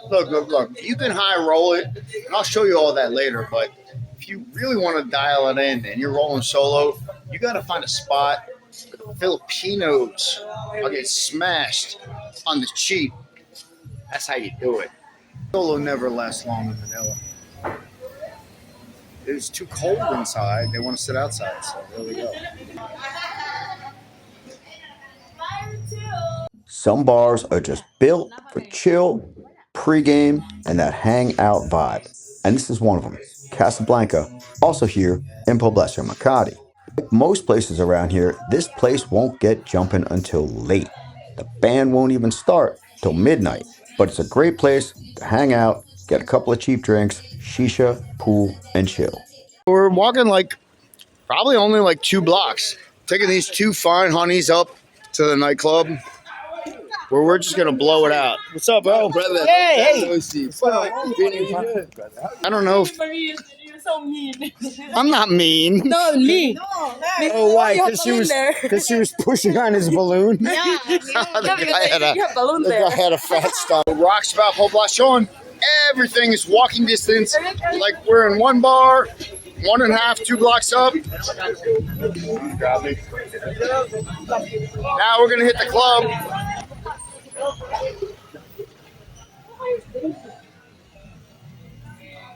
Look. You can high roll it, and I'll show you all that later. But if you really want to dial it in and you're rolling solo, you got to find a spot. Filipinos are getting smashed on the cheap. That's how you do it. Solo never lasts long in Manila. It's too cold inside. They want to sit outside. So there we go. Some bars are just built for chill, pregame, and that hangout vibe. And this is one of them, Casablanca, also here in Poblacion, Makati. Like most places around here, this place won't get jumping until late. The band won't even start till midnight. But it's a great place to hang out, get a couple of cheap drinks, shisha, pool, and chill. We're walking probably only 2 blocks. Taking these 2 fine honeys up to the nightclub where we're just going to blow it out. What's up, bro? Brother. Hey. I don't know. You're so mean. I'm not mean. No, me. Oh, why? Because she was pushing on his balloon? Yeah. The guy had a fat stomach. Rocks about Poblacion. Everything is walking distance. Like we're in one bar, 1.5, 2 blocks up. Now we're going to hit the club.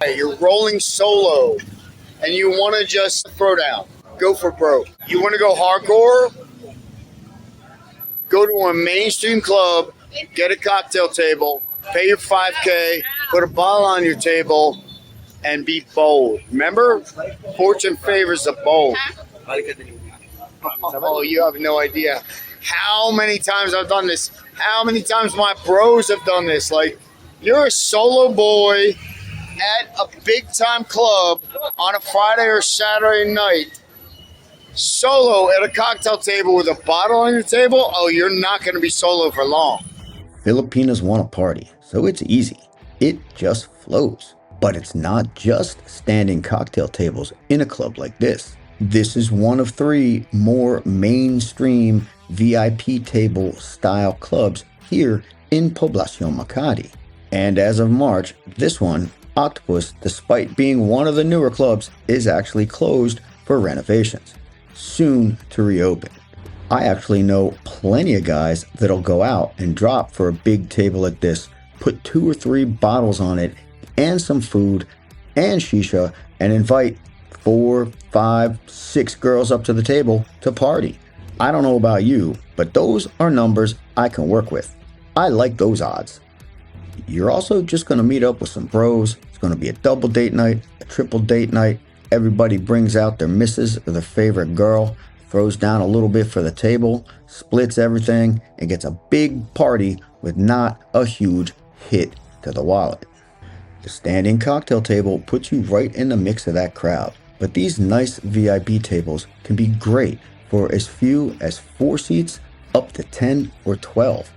Hey, you're rolling solo and you want to just throw down. Go for broke. You want to go hardcore? Go to a mainstream club, get a cocktail table, pay your $5K, put a bottle on your table, and be bold. Remember? Fortune favors the bold. Oh, you have no idea how many times I've done this. How many times my bros have done this. Like, you're a solo boy at a big-time club on a Friday or Saturday night, solo at a cocktail table with a bottle on your table. Oh, you're not going to be solo for long. Filipinos want to party, so it's easy. It just flows. But it's not just standing cocktail tables in a club like this. This is one of 3 more mainstream VIP table style clubs here in Poblacion, Makati. And as of March, this one, Octopus, despite being one of the newer clubs, is actually closed for renovations, soon to reopen. I actually know plenty of guys that'll go out and drop for a big table like this, put 2 or 3 bottles on it, and some food and shisha, and invite 4, 5, 6 girls up to the table to party. I don't know about you, but those are numbers I can work with. I like those odds. You're also just going to meet up with some bros. It's going to be a double date night, a triple date night. Everybody brings out their missus or their favorite girl, throws down a little bit for the table, splits everything, and gets a big party with not a huge hit to the wallet. The standing cocktail table puts you right in the mix of that crowd, but these nice VIP tables can be great for as few as 4 seats up to 10 or 12.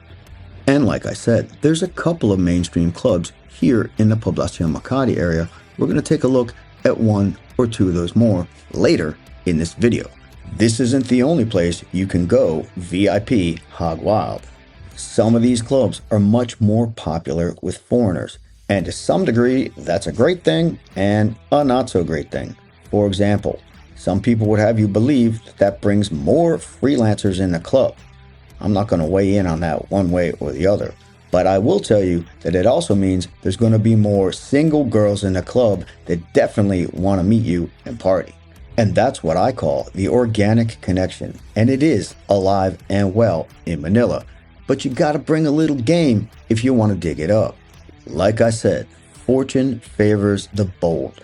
And like I said, there's a couple of mainstream clubs here in the Poblacion Makati area. We're going to take a look at 1 or 2 of those more later in this video. This isn't the only place you can go VIP hog wild. Some of these clubs are much more popular with foreigners, and to some degree that's a great thing and a not so great thing. For example, some people would have you believe that brings more freelancers in the club. I'm not going to weigh in on that one way or the other, but I will tell you that it also means there's going to be more single girls in the club that definitely want to meet you and party. And that's what I call the organic connection, and it is alive and well in Manila. But you got to bring a little game if you want to dig it up. Like I said, fortune favors the bold.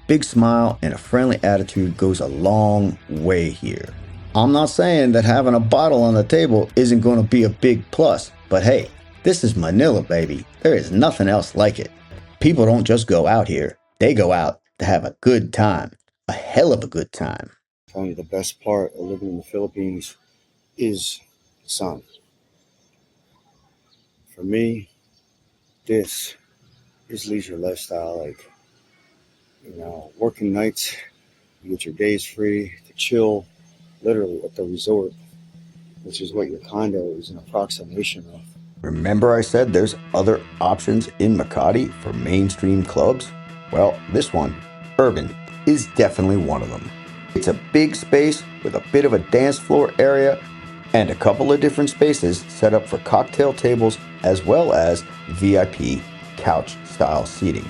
Big smile and a friendly attitude goes a long way here. I'm not saying that having a bottle on the table isn't going to be a big plus, but hey, this is Manila, baby. There is nothing else like it. People don't just go out here. They go out to have a good time. A hell of a good time. I'm telling you, the best part of living in the Philippines is the sun. For me, this is leisure lifestyle. Like, working nights, you get your days free to chill, literally at the resort, which is what your condo is an approximation of. Remember I said there's other options in Makati for mainstream clubs? Well, this one, Urban, is definitely one of them. It's a big space with a bit of a dance floor area and a couple of different spaces set up for cocktail tables as well as VIP couch style seating.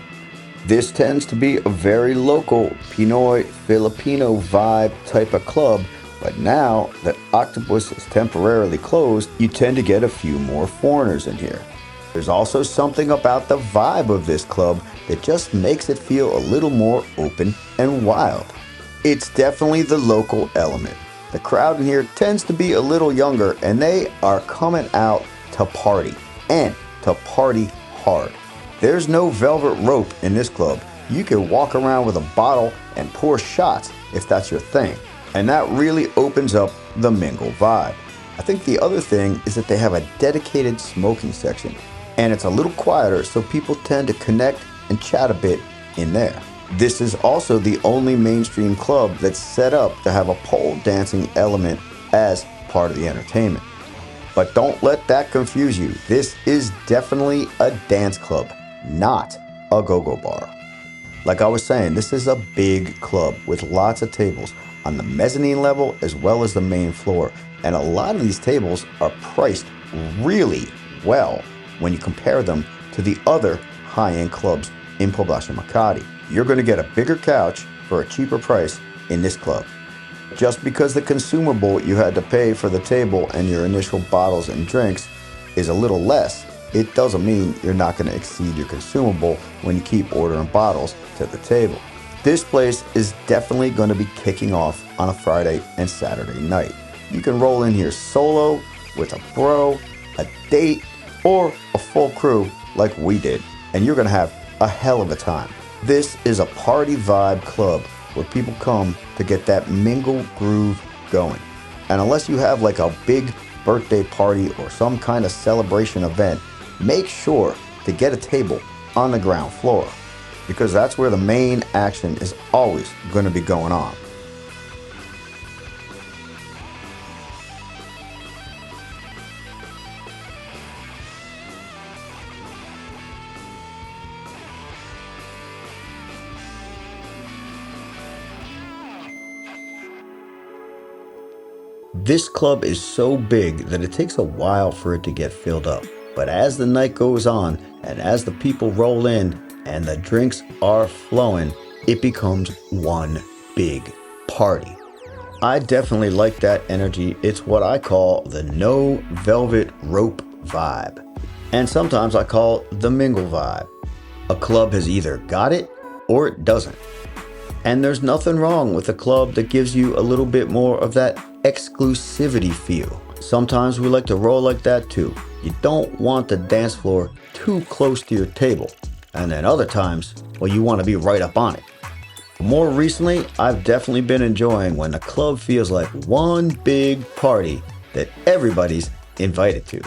This tends to be a very local Pinoy Filipino vibe type of club, but now that Octopus is temporarily closed, you tend to get a few more foreigners in here. There's also something about the vibe of this club that just makes it feel a little more open and wild. It's definitely the local element. The crowd in here tends to be a little younger and they are coming out to party, and to party hard. There's no velvet rope in this club. You can walk around with a bottle and pour shots if that's your thing. And that really opens up the Mingle vibe. I think the other thing is that they have a dedicated smoking section, and it's a little quieter so people tend to connect and chat a bit in there. This is also the only mainstream club that's set up to have a pole dancing element as part of the entertainment. But don't let that confuse you. This is definitely a dance club, not a go-go bar. Like I was saying, this is a big club with lots of tables on the mezzanine level as well as the main floor. And a lot of these tables are priced really well when you compare them to the other high-end clubs in Poblacion Makati. You're going to get a bigger couch for a cheaper price in this club. Just because the consumable you had to pay for the table and your initial bottles and drinks is a little less, it doesn't mean you're not going to exceed your consumable when you keep ordering bottles to the table. This place is definitely going to be kicking off on a Friday and Saturday night. You can roll in here solo, with a bro, a date, or a full crew like we did, and you're going to have a hell of a time. This is a party vibe club where people come to get that mingle groove going. And unless you have like a big birthday party or some kind of celebration event, make sure to get a table on the ground floor, because that's where the main action is always going to be going on. This club is so big that it takes a while for it to get filled up. But as the night goes on and as the people roll in and the drinks are flowing, it becomes one big party. I definitely like that energy. It's what I call the no velvet rope vibe. And sometimes I call the mingle vibe. A club has either got it or it doesn't. And there's nothing wrong with a club that gives you a little bit more of that exclusivity feel. Sometimes we like to roll like that too. You don't want the dance floor too close to your table. And then other times, well, you want to be right up on it. More recently, I've definitely been enjoying when the club feels like one big party that everybody's invited to.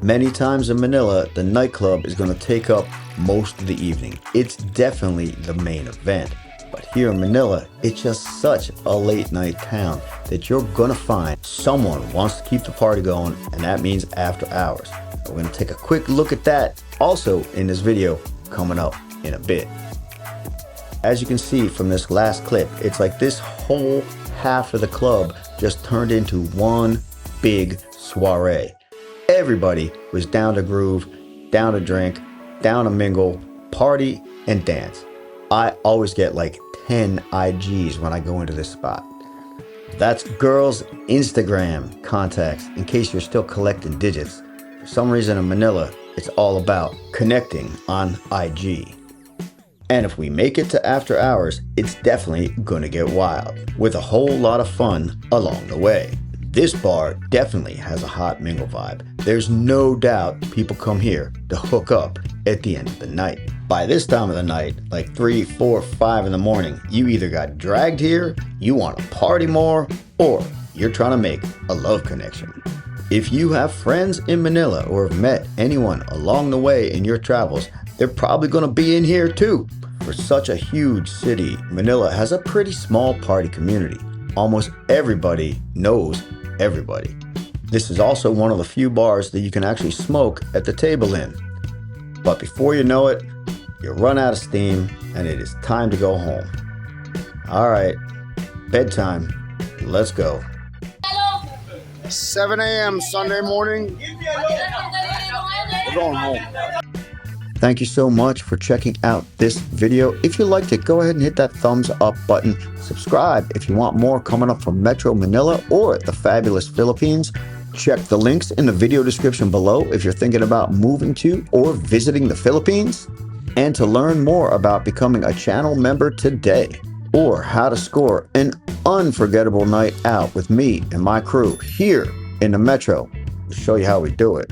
Many times in Manila, the nightclub is going to take up most of the evening. It's definitely the main event. But here in Manila, it's just such a late night town that you're gonna find someone wants to keep the party going, and that means after hours. We're gonna take a quick look at that also in this video coming up in a bit. As you can see from this last clip, it's like this whole half of the club just turned into one big soiree. Everybody was down to groove, down to drink, down to mingle, party, and dance. I always get like 10 IGs when I go into this spot. That's girls' Instagram contacts in case you're still collecting digits. For some reason in Manila, it's all about connecting on IG. And if we make it to after hours, it's definitely gonna get wild, with a whole lot of fun along the way. This bar definitely has a hot mingle vibe. There's no doubt people come here to hook up at the end of the night. By this time of the night, like 3, 4, 5 in the morning, you either got dragged here, you want to party more, or you're trying to make a love connection. If you have friends in Manila or have met anyone along the way in your travels, they're probably going to be in here too. For such a huge city, Manila has a pretty small party community. Almost everybody knows everybody. This is also one of the few bars that you can actually smoke at the table in. But before you know it, you run out of steam and it is time to go home. All right, bedtime. Let's go. 7 a.m. Sunday morning. We're going home. Thank you so much for checking out this video. If you liked it, go ahead and hit that thumbs up button. Subscribe if you want more coming up from Metro Manila or the fabulous Philippines. Check the links in the video description below if you're thinking about moving to or visiting the Philippines. And to learn more about becoming a channel member today, or how to score an unforgettable night out with me and my crew here in the Metro, we'll show you how we do it.